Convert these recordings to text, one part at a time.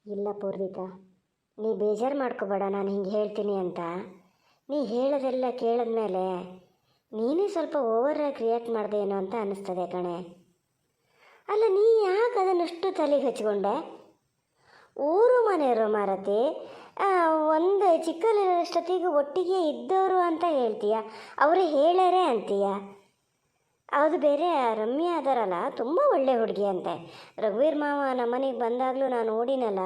ಇಲ್ಲ ಪೂರ್ವಿಕ, ನೀ ಬೇಜಾರು ಮಾಡ್ಕೋಬೇಡ ನಾನು ಹಿಂಗೆ ಹೇಳ್ತೀನಿ ಅಂತ. ನೀ ಹೇಳೋದೆಲ್ಲ ಕೇಳಿದ್ಮೇಲೆ ನೀನೇ ಸ್ವಲ್ಪ ಓವರಾಗಿ ರಿಯಾಕ್ಟ್ ಮಾಡಿದೆ ಏನೋ ಅಂತ ಅನ್ನಿಸ್ತದೆ ಕಣೆ. ಅಲ್ಲ, ನೀ ಯಾಕೆ ಅದನ್ನಷ್ಟು ತಲೆಗೆ ಹಚ್ಕೊಂಡೆ? ಊರು ಮನೆಯವರು ಮಾರತಿ, ಒಂದು ಚಿಕ್ಕಲ್ಲಿರೋಷ್ಟೊತ್ತಿಗೆ ಒಟ್ಟಿಗೆ ಇದ್ದವರು ಅಂತ ಹೇಳ್ತೀಯ, ಅವರೇ ಹೇಳ್ಯಾರೆ ಅಂತೀಯ. ಅದು ಬೇರೆ ರಮ್ಯಾ ಅದಾರಲ್ಲ, ತುಂಬ ಒಳ್ಳೆ ಹುಡುಗಿ ಅಂತೆ. ರಘುವೀರ್ ಮಾವ ನಮ್ಮನೆಗೆ ಬಂದಾಗಲೂ ನಾನು ನೋಡಿನಲ್ಲ,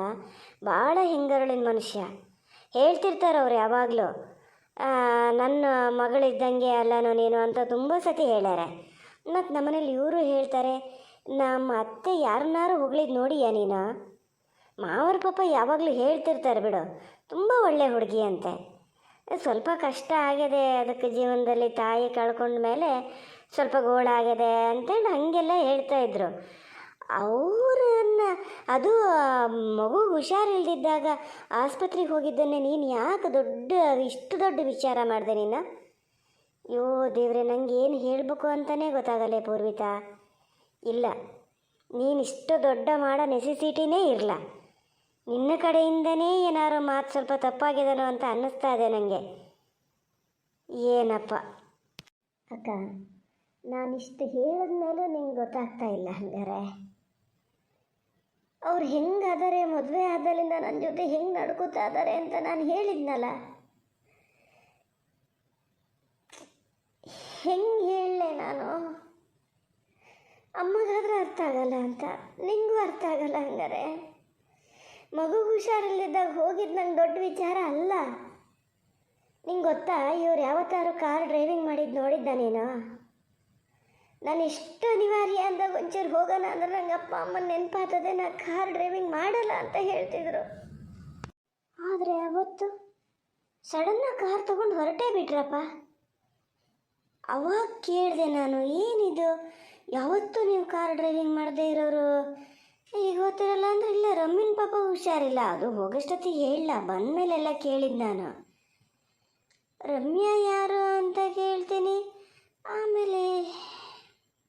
ಭಾಳ ಹಿಂಗರಳಿನ ಮನುಷ್ಯ. ಹೇಳ್ತಿರ್ತಾರೆ ಅವ್ರು ಯಾವಾಗಲೂ, ನನ್ನ ಮಗಳಿದ್ದಂಗೆ ಅಲ್ಲನೋ ನೀನು ಅಂತ ತುಂಬ ಸತಿ ಹೇಳ್ಯಾರೆ. ಮತ್ತು ನಮ್ಮನೇಲಿ ಇವರು ಹೇಳ್ತಾರೆ, ನಮ್ಮ ಅತ್ತೆ ಯಾರನ್ನಾರು ಹೊಗಳಿದ್ದು ನೋಡಿಯಾ ನೀನು? ಮಾವರ ಪಾಪ ಯಾವಾಗಲೂ ಹೇಳ್ತಿರ್ತಾರೆ ಬಿಡು, ತುಂಬ ಒಳ್ಳೆ ಹುಡುಗಿ ಅಂತೆ. ಸ್ವಲ್ಪ ಕಷ್ಟ ಆಗಿದೆ ಅದಕ್ಕೆ ಜೀವನದಲ್ಲಿ, ತಾಯಿ ಕಳ್ಕೊಂಡ ಮೇಲೆ ಸ್ವಲ್ಪ ಗೋಳಾಗಿದೆ ಅಂತೇಳಿ ಹಾಗೆಲ್ಲ ಹೇಳ್ತಾಯಿದ್ರು. ಅವರನ್ನು ಅದು ಮಗು ಹುಷಾರಿಲ್ದಿದ್ದಾಗ ಆಸ್ಪತ್ರೆಗೆ ಹೋಗಿದ್ದನ್ನೇ ನೀನು ಯಾಕೆ ಇಷ್ಟು ದೊಡ್ಡ ವಿಚಾರ ಮಾಡಿದೆ ನೀನು? ಅಯ್ಯೋ ದೇವ್ರೆ, ನನಗೆ ಏನು ಹೇಳಬೇಕು ಅಂತಲೇ ಗೊತ್ತಾಗಲ್ಲ ಪೂರ್ವಿತಾ. ಇಲ್ಲ, ನೀನಿಷ್ಟು ದೊಡ್ಡ ಮಾಡೋ ನೆಸೆಸಿಟಿನೇ ಇರಲ್ಲ. ನಿನ್ನ ಕಡೆಯಿಂದನೇ ಏನಾರು ಮಾತು ಸ್ವಲ್ಪ ತಪ್ಪಾಗಿದನೋ ಅಂತ ಅನ್ನಿಸ್ತಾ ಇದೆ ನನಗೆ. ಏನಪ್ಪ ಅಕ್ಕ, ನಾನಿಷ್ಟು ಹೇಳಿದ್ಮೇಲೂ ನಿಂಗೆ ಗೊತ್ತಾಗ್ತಾ ಇಲ್ಲ ಹಂಗಾರೆ? ಅವ್ರು ಹೆಂಗಾದರೆ, ಮದುವೆ ಆದಲ್ಲಿಂದ ನನ್ನ ಜೊತೆ ಹೆಂಗೆ ನಡ್ಕೋತಾ ಇದ್ದಾರೆ ಅಂತ ನಾನು ಹೇಳಿದ್ನಲ್ಲ. ಹೆಂಗೆ ಹೇಳಲೆ ನಾನು? ಅಮ್ಮಗಾದ್ರೆ ಅರ್ಥ ಆಗಲ್ಲ ಅಂತ ನಿಂಗೂ ಅರ್ಥ ಆಗಲ್ಲ ಹಂಗಾರೆ? ಮಗು ಹುಷಾರಿಲ್ದಿದ್ದಾಗ ಹೋಗಿದ್ದು ನಂಗೆ ದೊಡ್ಡ ವಿಚಾರ ಅಲ್ಲ. ನಿಂಗೆ ಗೊತ್ತಾ, ಇವ್ರು ಯಾವತ್ತಾರು ಕಾರ್ ಡ್ರೈವಿಂಗ್ ಮಾಡಿದ್ದು ನೋಡಿದ್ದ ನೀನು? ನಾನು ಎಷ್ಟು ಅನಿವಾರ್ಯ ಅಂದಾಗ ಒಂಚೂರು ಹೋಗೋಣ ಅಂದ್ರೆ ನಂಗೆ ಅಪ್ಪ ಅಮ್ಮನ ನೆನಪಾಗ್ತದೆ, ನಾನು ಕಾರ್ ಡ್ರೈವಿಂಗ್ ಮಾಡಲ್ಲ ಅಂತ ಹೇಳ್ತಿದ್ರು. ಆದರೆ ಅವತ್ತು ಸಡನ್ನಾಗಿ ಕಾರ್ ತೊಗೊಂಡು ಹೊರಟೇ ಬಿಟ್ರಪ್ಪ. ಅವಾಗ ಕೇಳಿದೆ ನಾನು, ಏನಿದು ಯಾವತ್ತೂ ನೀವು ಕಾರ್ ಡ್ರೈವಿಂಗ್ ಮಾಡದೇ ಇರೋರು ಈಗ ಗೊತ್ತಿರಲ್ಲ ಅಂದ್ರೆ? ಇಲ್ಲ, ರಮ್ಮಿನ ಪಾಪ ಹುಷಾರಿಲ್ಲ, ಅದು ಹೋಗೋಷ್ಟೊತ್ತಿಗೆ ಹೇಳಲ್ಲ, ಬಂದಮೇಲೆಲ್ಲ ಕೇಳಿದ್ದು ನಾನು. ರಮ್ಯಾ ಯಾರು ಅಂತ ಕೇಳ್ತೀನಿ, ಆಮೇಲೆ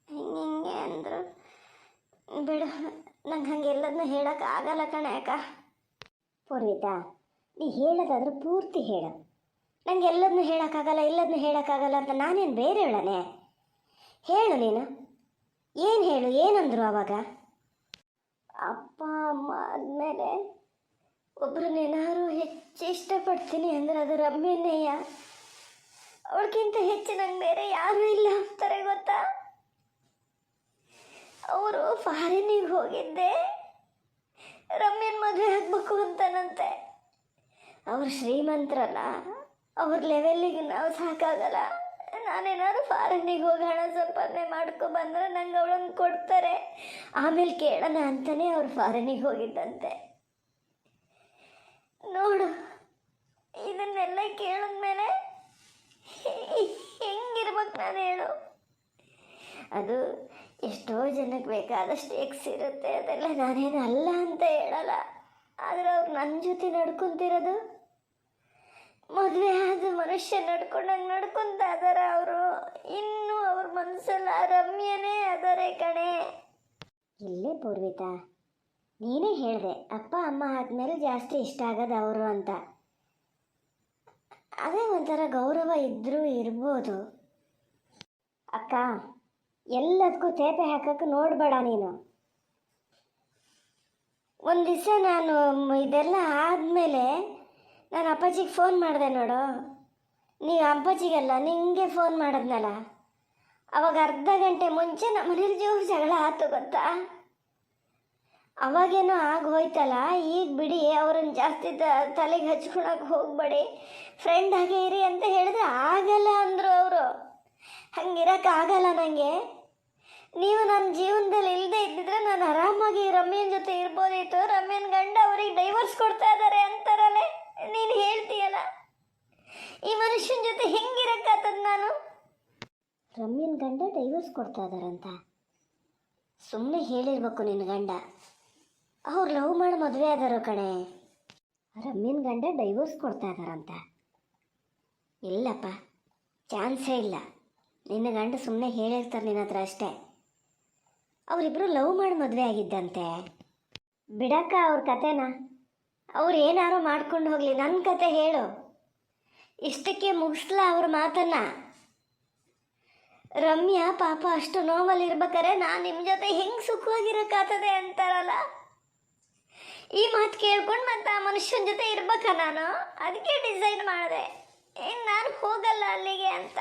ಹಿಂಗೆ ಅಂದರು. ಬೇಡ, ನಂಗೆ ಹಂಗೆಲ್ಲದನ್ನ ಹೇಳೋಕ್ಕಾಗಲ್ಲ ಕಣೆ ಅಕ್ಕ. ಪೂರ್ವಿತಾ, ನೀ ಹೇಳೋದಾದ್ರೆ ಪೂರ್ತಿ ಹೇಳು. ನಂಗೆ ಎಲ್ಲದನ್ನೂ ಹೇಳೋಕ್ಕಾಗಲ್ಲ, ಎಲ್ಲದನ್ನೂ ಹೇಳೋಕ್ಕಾಗಲ್ಲ ಅಂತ ನಾನೇನು ಬೇರೆ ಹೇಳನೆ? ಹೇಳು ನೀನು, ಏನು ಹೇಳು, ಏನಂದರು ಆವಾಗ? ಅಪ್ಪ ಅಮ್ಮ ಆದಮೇಲೆ ಒಬ್ರನ್ನೇನಾದ್ರು ಹೆಚ್ಚು ಇಷ್ಟಪಡ್ತೀನಿ ಅಂದ್ರೆ ಅದು ರಮ್ಯನೆಯ. ಅವಳಿಗಿಂತ ಹೆಚ್ಚು ನಂಗೆ ಬೇರೆ ಯಾರೂ ಇಲ್ಲ ಅಂತಾರೆ ಗೊತ್ತಾ? ಅವರು ಫಾರಿನಿಗೆ ಹೋಗಿದ್ದೆ ರಮ್ಯನ ಮದುವೆ ಆಗಬೇಕು ಅಂತನಂತೆ. ಅವ್ರು ಶ್ರೀಮಂತರಲ್ಲ, ಅವ್ರ ಲೆವೆಲ್ಲಿಗೆ ನಾವು ಸಾಕಾಗಲ್ಲ. ನಾನೇನಾದ್ರು ಫಾರಿನಿಗೆ ಹೋಗಿ ಹಣ ಸಂಪಾದನೆ ಮಾಡ್ಕೊಬಂದ್ರೆ ನಂಗೆ ಅವಳನ್ನು ಕೊಡ್ತಾರೆ, ಆಮೇಲೆ ಕೇಳೋಣ ಅಂತಲೇ ಅವ್ರು ಫಾರಿನಿಗೆ ಹೋಗಿದ್ದಂತೆ. ನೋಡು, ಇದನ್ನೆಲ್ಲ ಕೇಳಿದ್ಮೇಲೆ ಹೆಂಗಿರ್ಬೇಕು ನಾನು ಹೇಳು? ಅದು ಎಷ್ಟೋ ಜನಕ್ಕೆ ಬೇಕಾದಷ್ಟು ಎಕ್ಸ್ ಇರುತ್ತೆ, ಅದೆಲ್ಲ ನಾನೇನು ಅಲ್ಲ ಅಂತ ಹೇಳಲ್ಲ. ಆದರೆ ಅವ್ರು ನನ್ನ ಜೊತೆ ನಡ್ಕೊತಿರೋದು ಮದುವೆ ಆದ ಮನುಷ್ಯ ನಡ್ಕೊಂಡಂಗೆ ನಡ್ಕೊತಾ ಇದ್ದಾರೆ ಅವರು. ಇನ್ನೂ ಅವ್ರ ಮನಸ್ಸಲ್ಲ ರಮ್ಯನೇ ಅದಾರೆ ಕಣೆ. ಇಲ್ಲೇ ಪೂರ್ವಿತಾ, ನೀನೇ ಹೇಳಿದೆ ಅಪ್ಪ ಅಮ್ಮ ಆದಮೇಲೆ ಜಾಸ್ತಿ ಇಷ್ಟ ಆಗೋದು ಅವರು ಅಂತ. ಅದೇ ಒಂಥರ ಗೌರವ ಇದ್ದರೂ ಇರ್ಬೋದು ಅಕ್ಕ. ಎಲ್ಲದಕ್ಕೂ ತೇಪೆ ಹಾಕಕ್ಕೆ ನೋಡಬೇಡ ನೀನು. ಒಂದು ದಿವಸ ನಾನು ಇದೆಲ್ಲ ಆದಮೇಲೆ ನಾನು ಅಪ್ಪಾಜಿಗೆ ಫೋನ್ ಮಾಡಿದೆ ನೋಡು. ನೀವು ಅಪ್ಪಾಜಿಗಲ್ಲ, ನಿಂಗೆ ಫೋನ್ ಮಾಡಿದ್ನಲ್ಲ, ಅವಾಗ ಅರ್ಧ ಗಂಟೆ ಮುಂಚೆ ನಮ್ಮ ಮನೇಲಿ ಜೋರು ಜಗಳ ಆಯ್ತು ಗೊತ್ತಾ? ಅವಾಗೇನೋ ಆಗೋಯ್ತಲ್ಲ, ಈಗ ಬಿಡಿ, ಅವ್ರನ್ನ ಜಾಸ್ತಿ ತಲೆಗೆ ಹಚ್ಕೊಳಕ್ಕೆ ಹೋಗಬೇಡಿ, ಫ್ರೆಂಡ್ ಹಾಗೆ ಇರಿ ಅಂತ ಹೇಳಿದ್ರೆ ಆಗಲ್ಲ ಅಂದರು ಅವರು. ಹಂಗಿರೋಕ್ಕಾಗಲ್ಲ ನನಗೆ. ನೀವು ನನ್ನ ಜೀವನದಲ್ಲಿ ಇಲ್ಲದೆ ಇದ್ದಿದ್ರೆ ನಾನು ಆರಾಮಾಗಿ ರಮ್ಯನ ಜೊತೆ ಇರ್ಬೋದಿತ್ತು. ರಮ್ಯನ ಗಂಡ ಅವ್ರಿಗೆ ಡೈವರ್ಸ್ ಕೊಡ್ತಾ ಇದ್ದಾರೆ ಅಂತಾರಲ್ಲೇ, ನೀನು ಹೇಳ್ತೀಯಲ್ಲ, ಈ ಮನುಷ್ಯನ ಜೊತೆ ಹೆಂಗಿರಕ್ಕಾಗ್ತದ ನಾನು? ರಮ್ಯನ ಗಂಡ ಡೈವರ್ಸ್ ಕೊಡ್ತಾ ಇದ್ದಾರಂತ ಸುಮ್ಮನೆ ಹೇಳಿರ್ಬೇಕು ನಿನ್ನ ಗಂಡ. ಅವ್ರು ಲವ್ ಮಾಡಿ ಮದುವೆ ಆದಾರೋ ಕಣೆ. ರಮ್ಯನ ಗಂಡ ಡೈವರ್ಸ್ ಕೊಡ್ತಾ ಇದ್ದಾರಂತ? ಇಲ್ಲಪ್ಪ, ಚಾನ್ಸೇ ಇಲ್ಲ. ನಿನ್ನ ಗಂಡ ಸುಮ್ಮನೆ ಹೇಳಿರ್ತಾರೆ ನಿನ್ನ ಹತ್ರ ಅಷ್ಟೇ. ಅವರಿಬ್ಬರು ಲವ್ ಮಾಡಿ ಮದುವೆ ಆಗಿದ್ದಂತೆ. ಬಿಡಕ್ಕ ಅವ್ರ ಕತೆನ. ಅವ್ರು ಏನಾರು ಮಾಡ್ಕೊಂಡು ಹೋಗಲಿ, ನನ್ನ ಕತೆ ಹೇಳು. ಇಷ್ಟಕ್ಕೆ ಮುಗಿಸ್ಲ ಅವ್ರ ಮಾತನ್ನ. ರಮ್ಯಾ ಪಾಪ ಅಷ್ಟು ನೋವಲ್ಲಿ ಇರ್ಬೇಕಾರೆ ನಾನು ನಿಮ್ಮ ಜೊತೆ ಹೆಂಗೆ ಸುಖವಾಗಿರೋಕ್ಕಾಗ್ತದೆ ಅಂತಾರಲ್ಲ. ಈ ಮಾತು ಕೇಳ್ಕೊಂಡು ಮತ್ತೆ ಆ ಮನುಷ್ಯನ ಜೊತೆ ಇರ್ಬೇಕ ನಾನು? ಅದಕ್ಕೆ ಡಿಸೈಡ್ ಮಾಡಿದೆ ನಾನು ಹೋಗಲ್ಲ ಅಲ್ಲಿಗೆ ಅಂತ.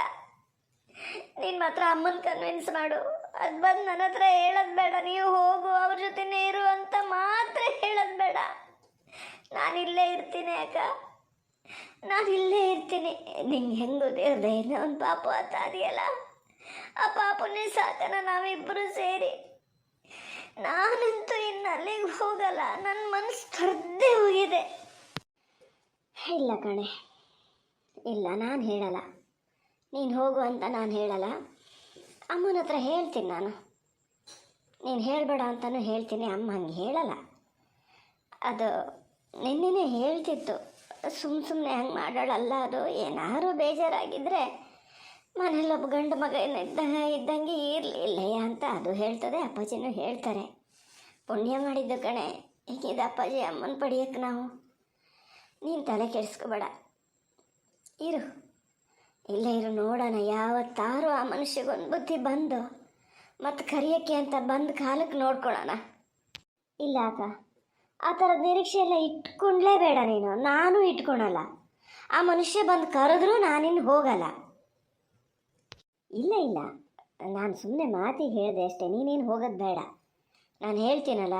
ನೀನು ಮಾತ್ರ ಅಮ್ಮನ ಕನ್ವಿನ್ಸ್ ಮಾಡು. ಅದು ಬಂದು ನನ್ನ ಹತ್ರ ಹೇಳೋದು ಬೇಡ, ನೀವು ಹೋಗು ಅವ್ರ ಜೊತೆನೇ ಇರು ಅಂತ ಮಾತ್ರ ಹೇಳೋದು ಬೇಡ. ನಾನಿಲ್ಲೇ ಇರ್ತೀನಿ ಅಕ್ಕ, ನಾನಿಲ್ಲೇ ಇರ್ತೀನಿ. ನಿಂಗೆ ಹೆಂಗು ದೇವ್ರದೇನೋ ಒಂದು ಪಾಪ ಅಂತ ಅದೆಯಲ್ಲ, ಆ ಪಾಪನೇ ಸಾಕನ ನಾವಿಬ್ಬರು ಸೇರಿ. ನಾನಂತೂ ಇನ್ನು ಅಲ್ಲಿಗೆ ಹೋಗಲ್ಲ, ನನ್ನ ಮನಸ್ಸು ಕರ್ದೇ ಹೋಗಿದೆ. ಇಲ್ಲ ಕಣೆ, ಇಲ್ಲ, ನಾನು ಹೇಳಲ್ಲ. ನೀನು ಹೋಗು ಅಂತ ನಾನು ಹೇಳಲ್ಲ. ಅಮ್ಮನ ಹತ್ರ ಹೇಳ್ತೀನಿ ನಾನು. ನೀನು ಹೇಳಬೇಡ ಅಂತಲೂ ಹೇಳ್ತೀನಿ. ಅಮ್ಮ ಹಂಗೆ ಹೇಳಲ್ಲ. ಅದು ನಿನ್ನೆ ಹೇಳ್ತಿತ್ತು, ಸುಮ್ಮನೆ ಹಂಗೆ ಮಾಡೋಳಲ್ಲ. ಅದು ಏನಾದ್ರು ಬೇಜಾರಾಗಿದ್ದರೆ ಮನೇಲಿ ಒಬ್ಬ ಗಂಡು ಮಗ ಇದ್ದಂಗೆ ಇರಲಿಲ್ಲಯ್ಯ ಅಂತ ಅದು ಹೇಳ್ತದೆ. ಅಪ್ಪಾಜಿನೂ ಹೇಳ್ತಾರೆ. ಪುಣ್ಯ ಮಾಡಿದ್ದು ಕಣೆ, ಹೀಗಿದೆ ಅಪ್ಪಾಜಿ ಅಮ್ಮನ ಪಡಿಯೋಕ್ಕೆ ನಾವು. ನೀನು ತಲೆ ಕೆಡಿಸ್ಕೋಬೇಡ, ಇರು, ಇಲ್ಲೇ ಇರು, ನೋಡೋಣ. ಯಾವತ್ತಾರು ಆ ಮನುಷ್ಯಗೊಂದು ಬುದ್ಧಿ ಬಂದು ಮತ್ತು ಕರಿಯೋಕ್ಕೆ ಅಂತ ಬಂದು ಕಾಲಕ್ಕೆ ನೋಡ್ಕೊಳ್ಳೋಣ. ಇಲ್ಲ ಅಕ್ಕ, ಆ ಥರದ ನಿರೀಕ್ಷೆ ಎಲ್ಲ ಇಟ್ಕೊಂಡ್ಲೇಬೇಡ ನೀನು. ನಾನು ಇಟ್ಕೊಳಲ್ಲ. ಆ ಮನುಷ್ಯ ಬಂದು ಕರೆದ್ರೂ ನಾನಿನ್ನು ಹೋಗಲ್ಲ. ಇಲ್ಲ ಇಲ್ಲ, ನಾನು ಸುಮ್ಮನೆ ಮಾತಿಗೆ ಹೇಳಿದೆ ಅಷ್ಟೇ. ನೀನೇನು ಹೋಗೋದು ಬೇಡ. ನಾನು ಹೇಳ್ತೀನಲ್ಲ,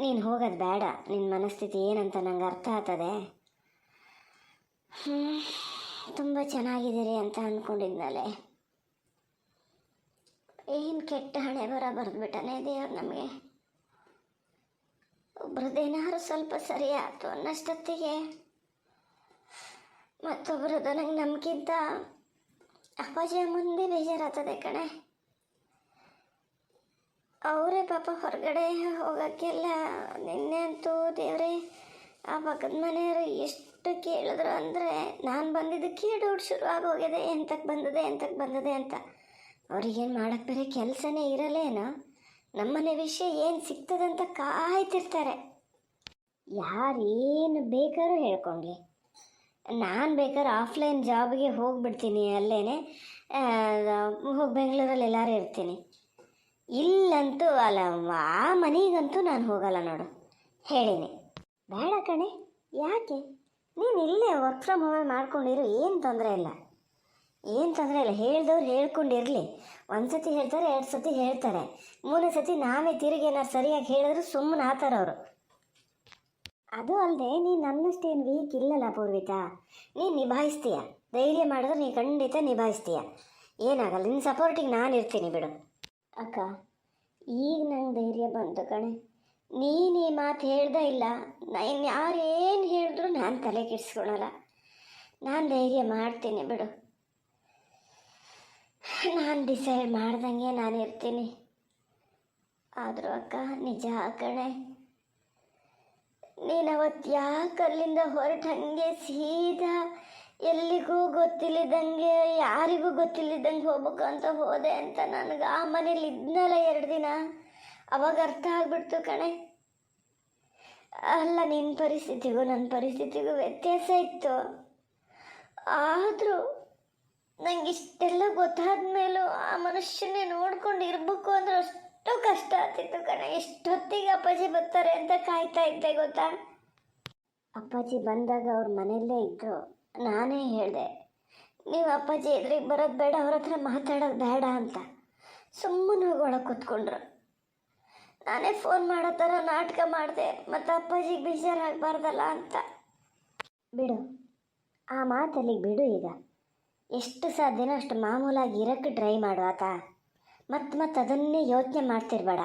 ನೀನು ಹೋಗೋದು ಬೇಡ. ನಿನ್ನ ಮನಸ್ಥಿತಿ ಏನಂತ ನಂಗೆ ಅರ್ಥ ಆಗ್ತದೆ. ತುಂಬ ಚೆನ್ನಾಗಿದ್ದೀರಿ ಅಂತ ಅಂದ್ಕೊಂಡಿದ್ನಲ್ಲೇ, ಏನು ಕೆಟ್ಟ ಹಣೆ ಬರೆದ್ಬಿಟ್ಟನೆ ದೇವ್ರು ನಮಗೆ. ಒಬ್ರದ್ದೇನಾದ್ರು ಸ್ವಲ್ಪ ಸರಿ ಆಯ್ತು ಅನ್ನಷ್ಟೊತ್ತಿಗೆ ಮತ್ತೊಬ್ಬರದ್ದು ನಂಗೆ ನಮ್ಗಿಂತ ಅಪ್ಪಾಜಿಯ ಮುಂದೆ ಬೇಜಾರಾಗ್ತದೆ ಕಣೆ. ಅವರೇ ಪಾಪ ಹೊರಗಡೆ ಹೋಗೋಕ್ಕೆಲ್ಲ. ನಿನ್ನೆ ಅಂತೂ ದೇವರೇ, ಆ ಪಕ್ಕದ ಮನೆಯವರು ಎಷ್ಟು ಕೇಳಿದ್ರು ಅಂದರೆ ನಾನು ಬಂದಿದ್ದಕ್ಕೆ ಡೌಟ್ ಶುರು ಆಗೋಗಿದೆ. ಎಂತಕ್ಕೆ ಬಂದದೆ ಅಂತ. ಅವ್ರಿಗೇನು ಮಾಡೋಕ್ಕೆ ಬೇರೆ ಕೆಲಸನೇ ಇರಲ್ಲೇನೋ. ನಮ್ಮನೆ ವಿಷಯ ಏನು ಸಿಗ್ತದಂತ ಕಾಯ್ತಿರ್ತಾರೆ. ಯಾರೇನು ಬೇಕಾದ್ರೂ ಹೇಳ್ಕೊಂಡ್ಲಿ, ನಾನು ಬೇಕಾದ್ರೆ ಆಫ್ಲೈನ್ ಜಾಬ್ಗೆ ಹೋಗಿಬಿಡ್ತೀನಿ. ಅಲ್ಲೇ ಹೋಗಿ ಬೆಂಗಳೂರಲ್ಲಿ ಎಲ್ಲರೂ ಇರ್ತೀನಿ. ಇಲ್ಲಂತೂ ಅಲ್ಲ, ಆ ಮನೆಗಂತೂ ನಾನು ಹೋಗಲ್ಲ ನೋಡು, ಹೇಳಿನಿ. ಬೇಡ ಕಣೆ, ಯಾಕೆ? ನೀನು ಇಲ್ಲೇ ವರ್ಕ್ ಫ್ರಮ್ ಹೋಮ್ ಮಾಡ್ಕೊಂಡಿರು, ಏನು ತೊಂದರೆ ಇಲ್ಲ. ಹೇಳ್ದವ್ರು ಹೇಳ್ಕೊಂಡಿರಲಿ. ಒಂದು ಸತಿ ಹೇಳ್ತಾರೆ, 2 ಸತಿ ಹೇಳ್ತಾರೆ, 3ನೇ ಸತಿ ನಾವೇ ತಿರುಗಿ ಏನಾರು ಸರಿಯಾಗಿ ಹೇಳಿದ್ರು ಸುಮ್ಮನೆ ಆತಾರವರು. ಅದು ಅಲ್ಲದೆ ನೀನು ನನ್ನಷ್ಟೇನು ವೀಕ್ ಇಲ್ಲಲ್ಲ ಪೂರ್ವಿತಾ. ನೀನು ನಿಭಾಯಿಸ್ತೀಯ, ಧೈರ್ಯ ಮಾಡಿದ್ರೆ ನೀನು ಖಂಡಿತ ನಿಭಾಯಿಸ್ತೀಯ. ಏನಾಗಲ್ಲ, ನಿನ್ನ ಸಪೋರ್ಟಿಗೆ ನಾನು ಇರ್ತೀನಿ ಬಿಡು. ಅಕ್ಕ, ಈಗ ನಂಗೆ ಧೈರ್ಯ ಬಂತು ಕಣೆ. ನೀನು ಈ ಮಾತು ಹೇಳ್ದ ಇಲ್ಲ, ನಾನು ಯಾರೇನು ಹೇಳಿದ್ರು ನಾನು ತಲೆ ಕೆಡಿಸ್ಕೊಳಲ್ಲ. ನಾನು ಧೈರ್ಯ ಮಾಡ್ತೀನಿ ಬಿಡು. ನಾನು ಡಿಸೈಡ್ ಮಾಡ್ದಂಗೆ ನಾನು ಇರ್ತೀನಿ. ಆದರೂ ಅಕ್ಕ, ನಿಜ ಕಣೆ, ನೀನು ಅವತ್ತು ಯಾಕೆ ಅಲ್ಲಿಂದ ಹೊರಟು ಹಾಗೆ ಸೀದಾ ಎಲ್ಲಿಗೂ ಗೊತ್ತಿಲ್ಲದಂಗೆ, ಯಾರಿಗೂ ಗೊತ್ತಿಲ್ಲದಂಗೆ ಹೋಗ್ಬೇಕು ಅಂತ ಹೋದೆ ಅಂತ ನನಗೆ ಆ ಮನೇಲಿ ಇದ್ನಲ್ಲ 2 ದಿನ, ಅವಾಗ ಅರ್ಥ ಆಗ್ಬಿಡ್ತು ಕಣೆ. ಅಲ್ಲ, ನಿನ್ನ ಪರಿಸ್ಥಿತಿಗೂ ನನ್ನ ಪರಿಸ್ಥಿತಿಗೂ ವ್ಯತ್ಯಾಸ ಇತ್ತು. ಆದರೂ ನಂಗೆ ಇಷ್ಟೆಲ್ಲ ಗೊತ್ತಾದ ಮೇಲೂ ಆ ಮನುಷ್ಯನೇ ನೋಡ್ಕೊಂಡು ಇರಬೇಕು ಅಂದ್ರೆ ಅಷ್ಟು ಕಷ್ಟ ಆಗ್ತಿತ್ತು ಕಣೆ. ಎಷ್ಟೊತ್ತಿಗೆ ಅಪ್ಪಾಜಿ ಬರ್ತಾರೆ ಅಂತ ಕಾಯ್ತಾ ಇದ್ದೆ ಗೊತ್ತಾ. ಅಪ್ಪಾಜಿ ಬಂದಾಗ ಅವ್ರ ಮನೆಯಲ್ಲೇ ಇದ್ದರು. ನಾನೇ ಹೇಳಿದೆ, ನೀವು ಅಪ್ಪಾಜಿ ಎದುರಿಗೆ ಬರೋದು ಬೇಡ, ಅವ್ರ ಹತ್ರ ಮಾತಾಡೋದು ಬೇಡ ಅಂತ. ಸುಮ್ಮನೆ ಹೋಗಿ ಒಳಗೆ ಕೂತ್ಕೊಂಡ್ರು. ನಾನೇ ಫೋನ್ ಮಾಡೋ ಥರ ನಾಟಕ ಮಾಡಿದೆ, ಮತ್ತು ಅಪ್ಪಾಜಿಗೆ ಬೇಜಾರಾಗಬಾರ್ದಲ್ಲ ಅಂತ. ಬಿಡು, ಆ ಮಾತಲ್ಲಿಗೆ ಬಿಡು. ಈಗ ಎಷ್ಟು ಸಾಧ್ಯನೋ ಅಷ್ಟು ಮಾಮೂಲಾಗಿ ಇರೋಕ್ಕೆ ಟ್ರೈ ಮಾಡು ಆತ. ಮತ್ತೆ ಅದನ್ನೇ ಯೋಚನೆ ಮಾಡ್ತಿರ್ಬೇಡ.